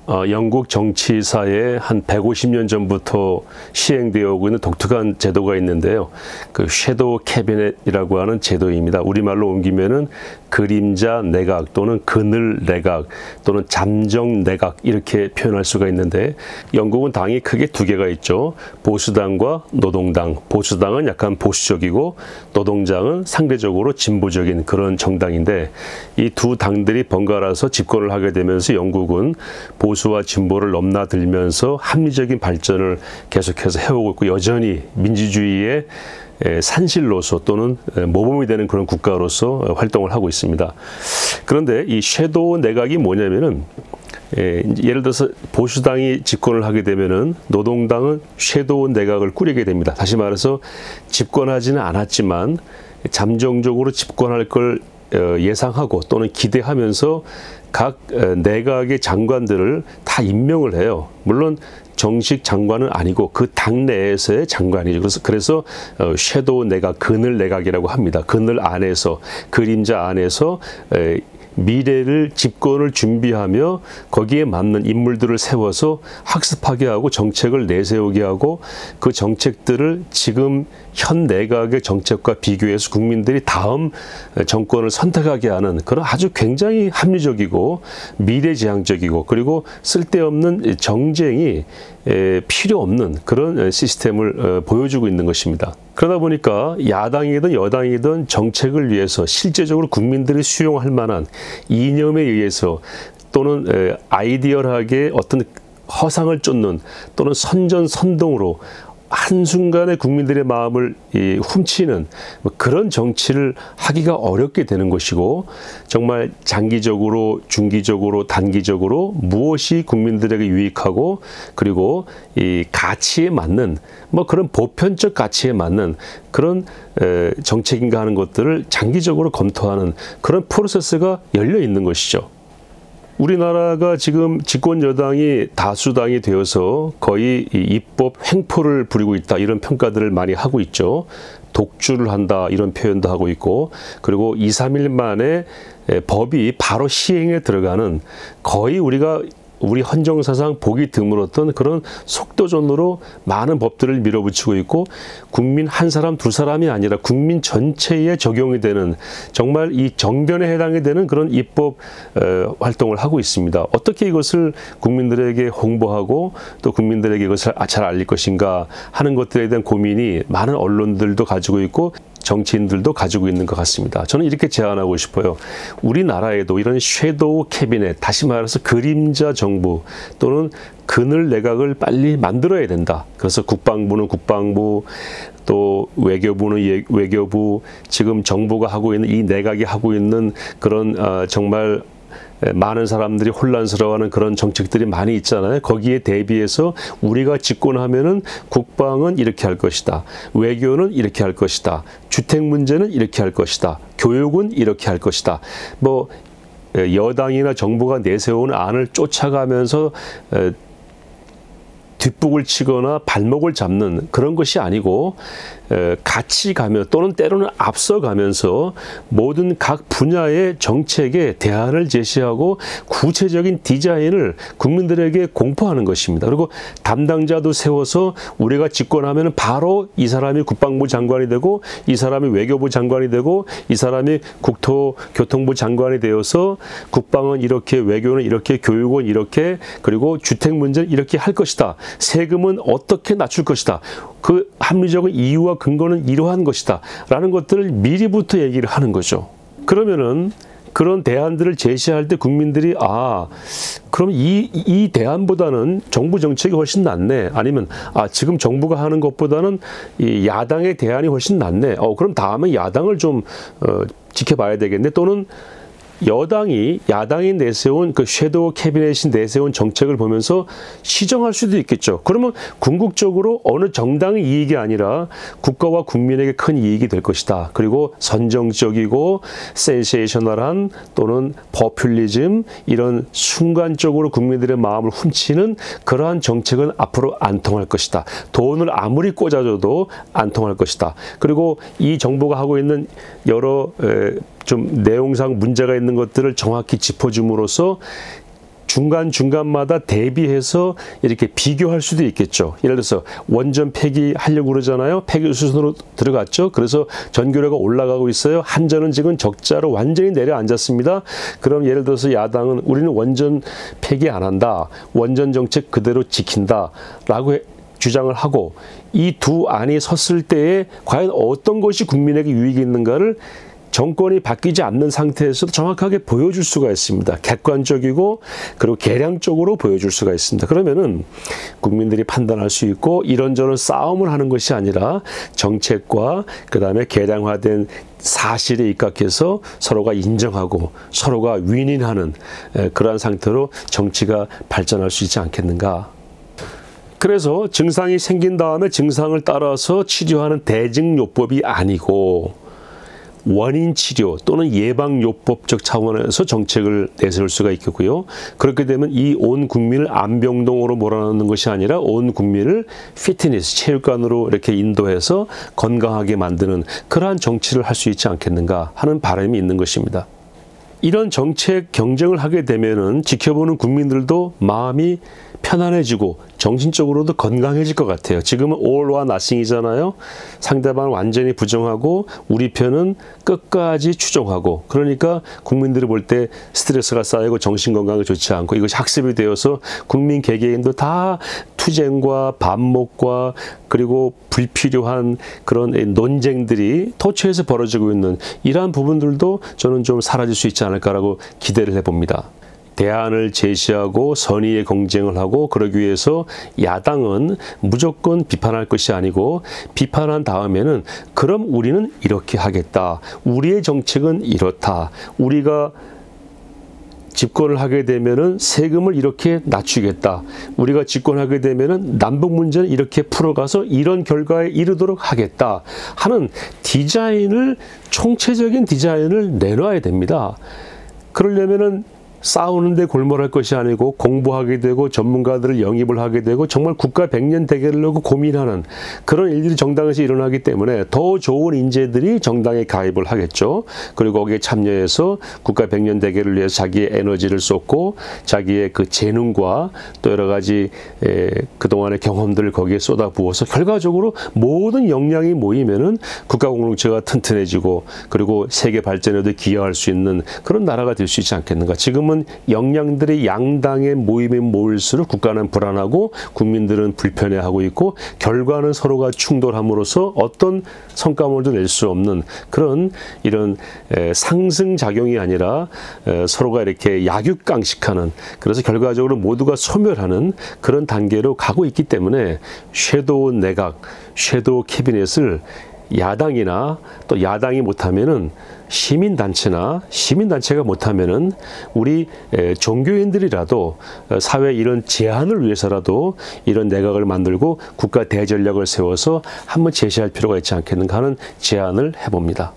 영국 정치사에 한 150년 전부터 시행되어 오고 있는 독특한 제도가 있는데요. 그 섀도우 캐비넷이라고 하는 제도입니다. 우리말로 옮기면은 그림자 내각 또는 그늘 내각 또는 잠정 내각 이렇게 표현할 수가 있는데, 영국은 당이 크게 두 개가 있죠. 보수당과 노동당. 보수당은 약간 보수적이고 노동당은 상대적으로 진보적인 그런 정당인데, 이 두 당들이 번갈아서 집권을 하게 되면서 영국은 보수와 진보를 넘나들면서 합리적인 발전을 계속해서 해오고 있고, 여전히 민주주의의 산실로서 또는 모범이 되는 그런 국가로서 활동을 하고 있습니다. 그런데 이 섀도우 내각이 뭐냐면은, 예를 들어서 보수당이 집권을 하게 되면은 노동당은 섀도우 내각을 꾸리게 됩니다. 다시 말해서 집권하지는 않았지만 잠정적으로 집권할 걸 예상하고 또는 기대하면서 각 내각의 장관들을 다 임명을 해요. 물론 정식 장관은 아니고 그 당 내에서의 장관이죠. 그래서 섀도우 내각, 그늘 내각이라고 합니다. 그늘 안에서, 그림자 안에서 미래를 집권을 준비하며 거기에 맞는 인물들을 세워서 학습하게 하고 정책을 내세우게 하고, 그 정책들을 지금 현 내각의 정책과 비교해서 국민들이 다음 정권을 선택하게 하는 그런 아주 굉장히 합리적이고 미래지향적이고 그리고 쓸데없는 정쟁이 필요 없는 그런 시스템을 보여주고 있는 것입니다. 그러다 보니까 야당이든 여당이든 정책을 위해서 실제적으로 국민들이 수용할 만한 이념에 의해서 또는 아이디얼하게 어떤 허상을 쫓는 또는 선전선동으로 한순간에 국민들의 마음을 훔치는 그런 정치를 하기가 어렵게 되는 것이고, 정말 장기적으로, 중기적으로, 단기적으로 무엇이 국민들에게 유익하고 그리고 이 가치에 맞는 그런 보편적 가치에 맞는 그런 정책인가 하는 것들을 장기적으로 검토하는 그런 프로세스가 열려 있는 것이죠. 우리나라가 지금 집권 여당이 다수당이 되어서 거의 입법 횡포를 부리고 있다, 이런 평가들을 많이 하고 있죠. 독주를 한다, 이런 표현도 하고 있고, 그리고 2, 3일 만에 법이 바로 시행에 들어가는, 거의 우리 헌정사상 보기 드물었던 그런 속도전으로 많은 법들을 밀어붙이고 있고, 국민 한 사람 두 사람이 아니라 국민 전체에 적용이 되는, 정말 이 정변에 해당이 되는 그런 입법 활동을 하고 있습니다. 어떻게 이것을 국민들에게 홍보하고 또 국민들에게 이것을 잘 알릴 것인가 하는 것들에 대한 고민이 많은 언론들도 가지고 있고 정치인들도 가지고 있는 것 같습니다. 저는 이렇게 제안하고 싶어요. 우리나라에도 이런 섀도우 캐비넷, 다시 말해서 그림자 정부 또는 그늘 내각을 빨리 만들어야 된다. 그래서 국방부는 국방부, 또 외교부는 외교부, 지금 정부가 하고 있는 이 내각이 하고 있는 그런 정말 많은 사람들이 혼란스러워하는 그런 정책들이 많이 있잖아요. 거기에 대비해서 우리가 집권하면은 국방은 이렇게 할 것이다, 외교는 이렇게 할 것이다, 주택 문제는 이렇게 할 것이다, 교육은 이렇게 할 것이다. 여당이나 정부가 내세우는 안을 쫓아가면서 뒷북을 치거나 발목을 잡는 그런 것이 아니고, 같이 가며 또는 때로는 앞서가면서 모든 각 분야의 정책에 대안을 제시하고 구체적인 디자인을 국민들에게 공포하는 것입니다. 그리고 담당자도 세워서 우리가 집권하면 바로 이 사람이 국방부 장관이 되고 이 사람이 외교부 장관이 되고 이 사람이 국토교통부 장관이 되어서 국방은 이렇게, 외교는 이렇게, 교육은 이렇게, 그리고 주택 문제는 이렇게 할 것이다, 세금은 어떻게 낮출 것이다, 그 합리적인 이유와 근거는 이러한 것이다 라는 것들을 미리부터 얘기를 하는 거죠. 그러면은 그런 대안들을 제시할 때 국민들이 그럼 이 대안보다는 정부 정책이 훨씬 낫네, 아니면 지금 정부가 하는 것보다는 이 야당의 대안이 훨씬 낫네, 그럼 다음에 야당을 좀 지켜봐야 되겠네, 또는 야당이 내세운 그 섀도우 캐비넷이 내세운 정책을 보면서 시정할 수도 있겠죠. 그러면 궁극적으로 어느 정당의 이익이 아니라 국가와 국민에게 큰 이익이 될 것이다. 그리고 선정적이고 센세이셔널한 또는 포퓰리즘, 이런 순간적으로 국민들의 마음을 훔치는 그러한 정책은 앞으로 안 통할 것이다. 돈을 아무리 꽂아줘도 안 통할 것이다. 그리고 이 정부가 하고 있는 여러 좀 내용상 문제가 있는 것들을 정확히 짚어줌으로써 중간중간마다 대비해서 이렇게 비교할 수도 있겠죠. 예를 들어서 원전 폐기하려고 그러잖아요. 폐기 수순으로 들어갔죠. 그래서 전교료가 올라가고 있어요. 한전은 지금 적자로 완전히 내려앉았습니다. 그럼 예를 들어서 야당은 우리는 원전 폐기 안 한다. 원전 정책 그대로 지킨다. 라고 주장을 하고 이 두 안이 섰을 때에 과연 어떤 것이 국민에게 유익이 있는가를 정권이 바뀌지 않는 상태에서도 정확하게 보여줄 수가 있습니다. 객관적이고 그리고 계량적으로 보여줄 수가 있습니다. 그러면은 국민들이 판단할 수 있고 이런저런 싸움을 하는 것이 아니라 정책과 그다음에 계량화된 사실에 입각해서 서로가 인정하고 서로가 윈윈하는 그러한 상태로 정치가 발전할 수 있지 않겠는가. 그래서 증상이 생긴 다음에 증상을 따라서 치료하는 대증요법이 아니고 원인 치료 또는 예방요법적 차원에서 정책을 내세울 수가 있겠고요. 그렇게 되면 이 온 국민을 안병동으로 몰아넣는 것이 아니라 온 국민을 피트니스, 체육관으로 이렇게 인도해서 건강하게 만드는 그러한 정치를 할 수 있지 않겠는가 하는 바람이 있는 것입니다. 이런 정책 경쟁을 하게 되면은 지켜보는 국민들도 마음이 편안해지고 정신적으로도 건강해질 것 같아요. 지금은 all와 nothing이잖아요. 상대방을 완전히 부정하고 우리 편은 끝까지 추종하고 그러니까 국민들이 볼 때 스트레스가 쌓이고 정신건강이 좋지 않고 이것이 학습이 되어서 국민 개개인도 다 투쟁과 반목과 그리고 불필요한 그런 논쟁들이 토처에서 벌어지고 있는 이러한 부분들도 저는 좀 사라질 수 있지 않을까라고 기대를 해봅니다. 대안을 제시하고 선의의 경쟁을 하고 그러기 위해서 야당은 무조건 비판할 것이 아니고 비판한 다음에는 그럼 우리는 이렇게 하겠다. 우리의 정책은 이렇다. 우리가 집권을 하게 되면은 세금을 이렇게 낮추겠다. 우리가 집권하게 되면은 남북 문제는 이렇게 풀어가서 이런 결과에 이르도록 하겠다 하는 디자인을 총체적인 디자인을 내놔야 됩니다. 그러려면은 싸우는데 골몰할 것이 아니고 공부하게 되고 전문가들을 영입을 하게 되고 정말 국가 백년 대계를 놓고 고민하는 그런 일들이 정당에서 일어나기 때문에 더 좋은 인재들이 정당에 가입을 하겠죠. 그리고 거기에 참여해서 국가 백년 대계를 위해서 자기의 에너지를 쏟고 자기의 그 재능과 또 여러 가지 그동안의 경험들을 거기에 쏟아부어서 결과적으로 모든 역량이 모이면은 국가 공동체가 튼튼해지고 그리고 세계 발전에도 기여할 수 있는 그런 나라가 될 수 있지 않겠는가. 지금은 역량들이 양당의 모임에 모일수록 국가는 불안하고 국민들은 불편해하고 있고 결과는 서로가 충돌함으로써 어떤 성과물도 낼 수 없는 그런 이런 상승작용이 아니라 서로가 이렇게 약육강식하는 그래서 결과적으로 모두가 소멸하는 그런 단계로 가고 있기 때문에 섀도우 내각, 섀도우 캐비넷을 야당이나 또 야당이 못하면은 시민단체나 시민단체가 못하면은 우리 종교인들이라도 사회 이런 제한을 위해서라도 이런 내각을 만들고 국가 대전략을 세워서 한번 제시할 필요가 있지 않겠는가 하는 제안을 해봅니다.